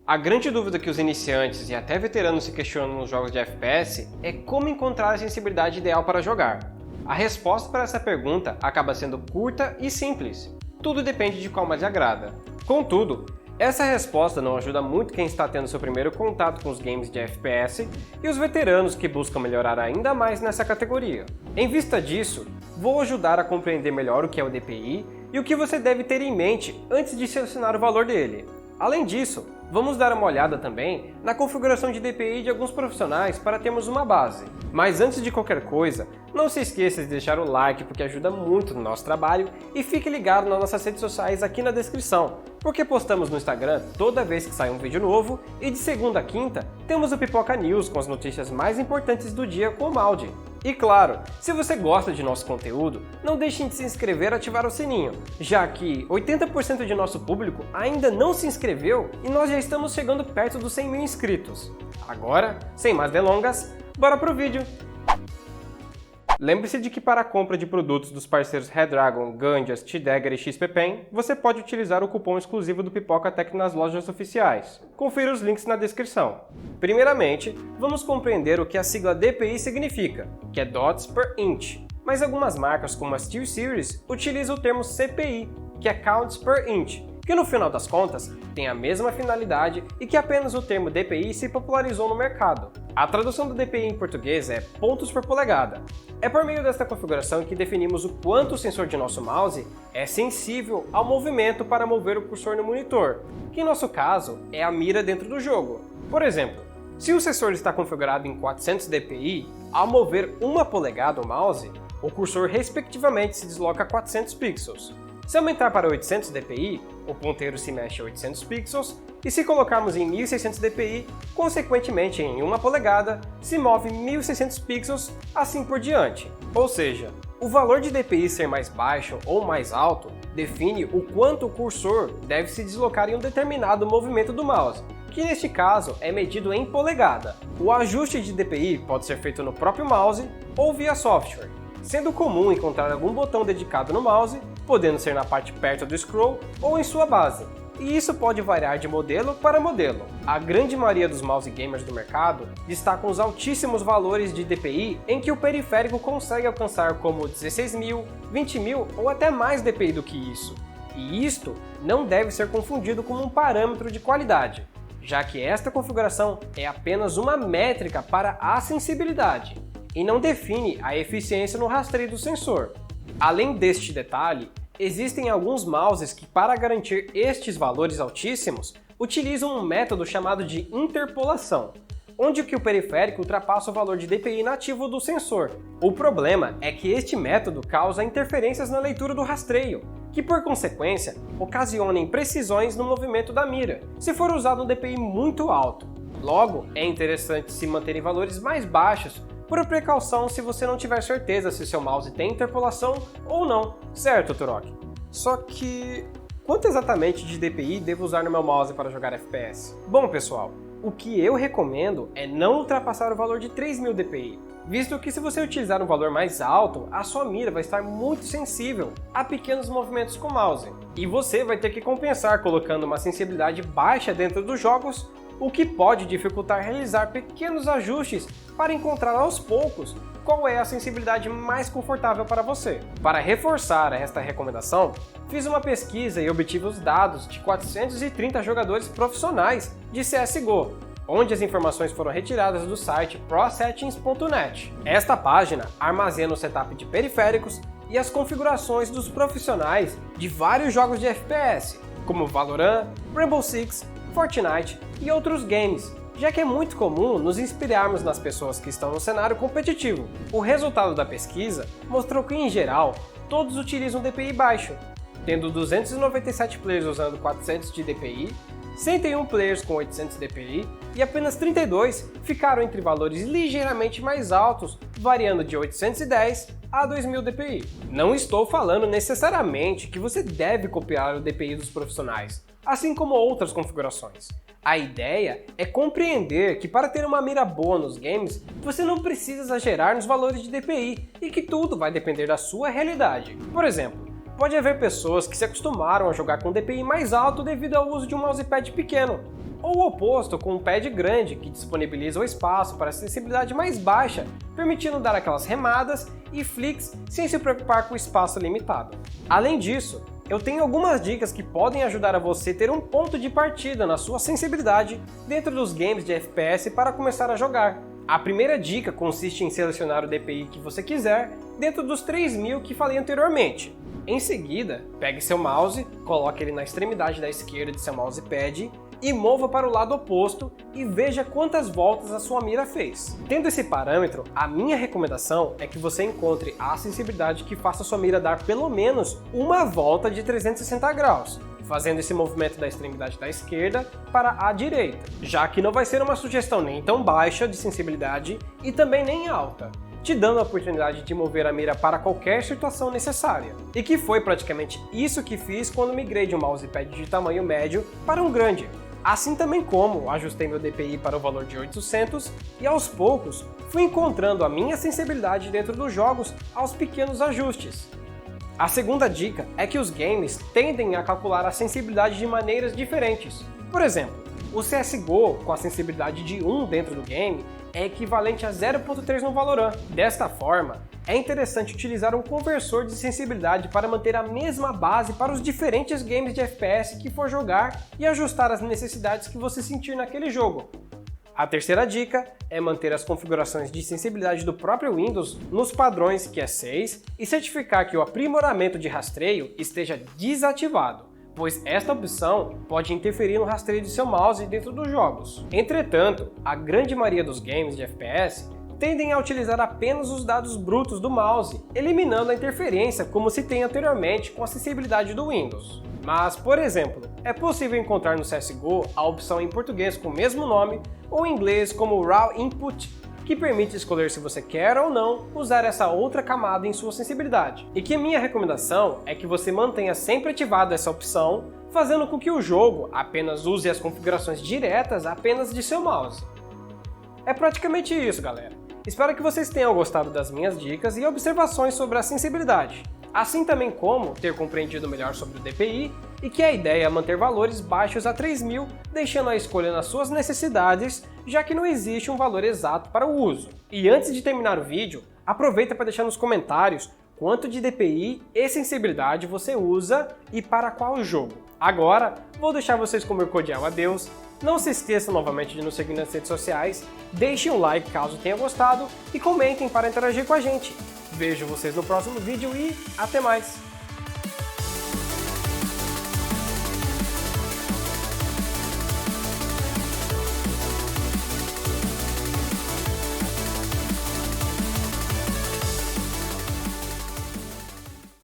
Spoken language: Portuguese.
A grande dúvida que os iniciantes e até veteranos se questionam nos jogos de FPS é como encontrar a sensibilidade ideal para jogar. A resposta para essa pergunta acaba sendo curta e simples. Tudo depende de qual mais lhe agrada. Contudo, essa resposta não ajuda muito quem está tendo seu primeiro contato com os games de FPS e os veteranos que buscam melhorar ainda mais nessa categoria. Em vista disso, vou ajudar a compreender melhor o que é o DPI e o que você deve ter em mente antes de selecionar o valor dele. Além disso, vamos dar uma olhada também na configuração de DPI de alguns profissionais para termos uma base. Mas antes de qualquer coisa, não se esqueça de deixar o like porque ajuda muito no nosso trabalho e fique ligado nas nossas redes sociais aqui na descrição, porque postamos no Instagram toda vez que sai um vídeo novo e de segunda a quinta temos o Pipoca News com as notícias mais importantes do dia com o Maldi. E claro, se você gosta de nosso conteúdo, não deixem de se inscrever e ativar o sininho, já que 80% de nosso público ainda não se inscreveu e nós já estamos chegando perto dos 100 mil inscritos. Agora, sem mais delongas, bora pro vídeo! Lembre-se de que para a compra de produtos dos parceiros Redragon, Gandias, T-Dagger e XPPen, você pode utilizar o cupom exclusivo do Pipoca Tech nas lojas oficiais. Confira os links na descrição. Primeiramente, vamos compreender o que a sigla DPI significa, que é Dots per Inch, mas algumas marcas como a SteelSeries utilizam o termo CPI, que é Counts per Inch, que no final das contas tem a mesma finalidade e que apenas o termo DPI se popularizou no mercado. A tradução do DPI em português é pontos por polegada. É por meio desta configuração que definimos o quanto o sensor de nosso mouse é sensível ao movimento para mover o cursor no monitor, que em nosso caso é a mira dentro do jogo. Por exemplo, se o sensor está configurado em 400 dpi, ao mover 1 polegada o mouse, o cursor respectivamente se desloca a 400 pixels. Se aumentar para 800 dpi, o ponteiro se mexe a 800 pixels, e se colocarmos em 1600 dpi, consequentemente em 1 polegada, se move 1600 pixels, assim por diante. Ou seja, o valor de dpi ser mais baixo ou mais alto define o quanto o cursor deve se deslocar em um determinado movimento do mouse, que neste caso é medido em polegada. O ajuste de dpi pode ser feito no próprio mouse ou via software, sendo comum encontrar algum botão dedicado no mouse, podendo ser na parte perto do scroll ou em sua base. E isso pode variar de modelo para modelo. A grande maioria dos mouse gamers do mercado destacam os altíssimos valores de DPI em que o periférico consegue alcançar como 16.000, 20.000 ou até mais DPI do que isso. E isto não deve ser confundido com um parâmetro de qualidade, já que esta configuração é apenas uma métrica para a sensibilidade e não define a eficiência no rastreio do sensor. Além deste detalhe, existem alguns mouses que, para garantir estes valores altíssimos, utilizam um método chamado de interpolação, onde o periférico ultrapassa o valor de DPI nativo do sensor. O problema é que este método causa interferências na leitura do rastreio, que por consequência ocasiona imprecisões no movimento da mira, se for usado um DPI muito alto. Logo, é interessante se manter em valores mais baixos, por precaução se você não tiver certeza se seu mouse tem interpolação ou não, certo, Turok? Só que, quanto exatamente de DPI devo usar no meu mouse para jogar FPS? Bom pessoal, o que eu recomendo é não ultrapassar o valor de 3.000 dpi, visto que se você utilizar um valor mais alto, a sua mira vai estar muito sensível a pequenos movimentos com o mouse, e você vai ter que compensar colocando uma sensibilidade baixa dentro dos jogos, o que pode dificultar realizar pequenos ajustes para encontrar aos poucos qual é a sensibilidade mais confortável para você. Para reforçar esta recomendação, fiz uma pesquisa e obtive os dados de 430 jogadores profissionais de CSGO, onde as informações foram retiradas do site prosettings.net. Esta página armazena o setup de periféricos e as configurações dos profissionais de vários jogos de FPS, como Valorant, Rainbow Six, Fortnite e outros games, já que é muito comum nos inspirarmos nas pessoas que estão no cenário competitivo. O resultado da pesquisa mostrou que, em geral, todos utilizam DPI baixo, tendo 297 players usando 400 de DPI, 101 players com 800 dpi e apenas 32 ficaram entre valores ligeiramente mais altos, variando de 810 a 2000 dpi. Não estou falando necessariamente que você deve copiar o DPI dos profissionais, assim como outras configurações. A ideia é compreender que para ter uma mira boa nos games, você não precisa exagerar nos valores de DPI e que tudo vai depender da sua realidade. Por exemplo, pode haver pessoas que se acostumaram a jogar com DPI mais alto devido ao uso de um mousepad pequeno, ou o oposto com um pad grande que disponibiliza o espaço para sensibilidade mais baixa, permitindo dar aquelas remadas e flicks sem se preocupar com o espaço limitado. Além disso, eu tenho algumas dicas que podem ajudar a você ter um ponto de partida na sua sensibilidade dentro dos games de FPS para começar a jogar. A primeira dica consiste em selecionar o DPI que você quiser dentro dos 3000 que falei anteriormente. Em seguida, pegue seu mouse, coloque ele na extremidade da esquerda de seu mousepad e mova para o lado oposto e veja quantas voltas a sua mira fez. Tendo esse parâmetro, a minha recomendação é que você encontre a sensibilidade que faça sua mira dar pelo menos uma volta de 360 graus, fazendo esse movimento da extremidade da esquerda para a direita, já que não vai ser uma sugestão nem tão baixa de sensibilidade e também nem alta, te dando a oportunidade de mover a mira para qualquer situação necessária. E que foi praticamente isso que fiz quando migrei de um mousepad de tamanho médio para um grande. Assim também como ajustei meu DPI para o valor de 800 e aos poucos fui encontrando a minha sensibilidade dentro dos jogos aos pequenos ajustes. A segunda dica é que os games tendem a calcular a sensibilidade de maneiras diferentes. Por exemplo, o CSGO com a sensibilidade de 1 dentro do game é equivalente a 0.3 no Valorant. Desta forma, é interessante utilizar um conversor de sensibilidade para manter a mesma base para os diferentes games de FPS que for jogar e ajustar as necessidades que você sentir naquele jogo. A terceira dica é manter as configurações de sensibilidade do próprio Windows nos padrões que é 6 e certificar que o aprimoramento de rastreio esteja desativado, pois esta opção pode interferir no rastreio de seu mouse dentro dos jogos. Entretanto, a grande maioria dos games de FPS tendem a utilizar apenas os dados brutos do mouse, eliminando a interferência como se tem anteriormente com a sensibilidade do Windows. Mas, por exemplo, é possível encontrar no CSGO a opção em português com o mesmo nome ou em inglês como Raw Input, que permite escolher se você quer ou não usar essa outra camada em sua sensibilidade. E que minha recomendação é que você mantenha sempre ativada essa opção, fazendo com que o jogo apenas use as configurações diretas apenas de seu mouse. É praticamente isso, galera. Espero que vocês tenham gostado das minhas dicas e observações sobre a sensibilidade, assim também como ter compreendido melhor sobre o DPI e que a ideia é manter valores baixos a 3000, deixando a escolha nas suas necessidades, já que não existe um valor exato para o uso. E antes de terminar o vídeo, aproveita para deixar nos comentários quanto de DPI e sensibilidade você usa e para qual jogo. Agora, vou deixar vocês com meu cordial adeus. Não se esqueçam novamente de nos seguir nas redes sociais, deixem um like caso tenha gostado e comentem para interagir com a gente. Vejo vocês no próximo vídeo e até mais!